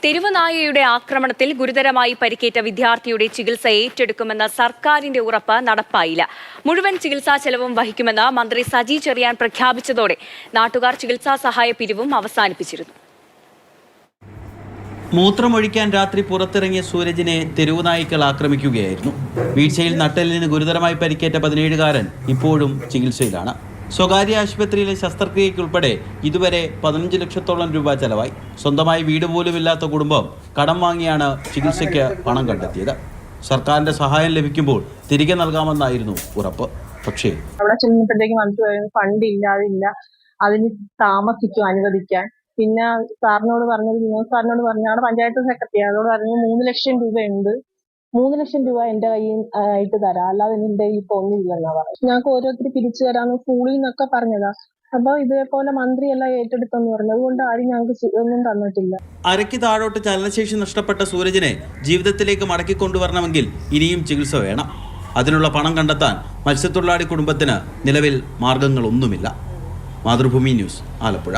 തെരുവ് നായയുടെ ആക്രമണത്തിൽ ഗുരുതരമായി പരിക്കേറ്റ വിദ്യാർത്ഥിയുടെ ചികിത്സ ഏറ്റെടുക്കുമെന്ന സർക്കാരിന്റെ ഉറപ്പ് നടപ്പായില്ല. മുഴുവൻ ചികിത്സാ ചെലവും വഹിക്കുമെന്ന് മന്ത്രി സജി ചെറിയാൻ പ്രഖ്യാപിച്ചതോടെ നാട്ടുകാർ ചികിത്സാ സഹായ പിരിവും അവസാനിപ്പിച്ചിരുന്നു. മൂത്രമൊഴിക്കാൻ രാത്രി പുറത്തിറങ്ങിയ സൂരജിനെ തെരുവുനായ്ക്കൾ ആക്രമിക്കുകയായിരുന്നു. വീഴ്ചയിൽ നട്ടെല്ലിന് ഗുരുതരമായി പരിക്കേറ്റ 17-കാരൻ ഇപ്പോഴും ചികിത്സയിലാണ്. സ്വകാര്യ ആശുപത്രിയിലെ ശസ്ത്രക്രിയയ്ക്കുൾപ്പെടെ ഇതുവരെ 15 ലക്ഷത്തോളം രൂപ ചെലവായി. സ്വന്തമായി വീട് പോലുമില്ലാത്ത കുടുംബം കടം വാങ്ങിയാണ് ചികിത്സയ്ക്ക് പണം കണ്ടെത്തിയത്. സർക്കാരിന്റെ സഹായം ലഭിക്കുമ്പോൾ തിരികെ നൽകാമെന്നായിരുന്നു ഉറപ്പ്. പക്ഷേ അവിടെ ചെന്നപ്പോഴത്തേക്ക് മനസ്സിലായിരുന്നു ഫണ്ട് ഇല്ലാതില്ല, അതിന് താമസിക്കും അനുവദിക്കാൻ. പിന്നെ സാറിനോട് പറഞ്ഞത് വിനോദ് സാറിനോട് പറഞ്ഞാണ് പഞ്ചായത്ത് സെക്രട്ടറി, അതോട് പറഞ്ഞു 3 ലക്ഷം രൂപയുണ്ട്, 3 ലക്ഷം രൂപ എന്റെ കയ്യിൽ ആയിട്ട് തരാം, അല്ലാതെ എന്റെ ഇപ്പൊ ഒന്നുമില്ലെന്നാ പറഞ്ഞു. ഞങ്ങൾക്ക് ഓരോരുത്തർ പിരിച്ചു തരാന്ന് സ്കൂളിൽ നിന്നൊക്കെ പറഞ്ഞതാ. അപ്പൊ ഇതേപോലെ മന്ത്രിയെല്ലാം ഏറ്റെടുത്തെന്ന് പറഞ്ഞു. അതുകൊണ്ട് ആരും ഞങ്ങൾക്ക് ഒന്നും തന്നിട്ടില്ല. അരയ്ക്ക് താഴോട്ട് ചലനശേഷി നഷ്ടപ്പെട്ട സൂരജിനെ ജീവിതത്തിലേക്ക് മടക്കിക്കൊണ്ടുവരണമെങ്കിൽ ഇനിയും ചികിത്സ വേണം. അതിനുള്ള പണം കണ്ടെത്താൻ മത്സ്യത്തൊഴിലാളി കുടുംബത്തിന് നിലവിൽ മാർഗങ്ങളൊന്നുമില്ല. മാതൃഭൂമി ന്യൂസ്, ആലപ്പുഴ.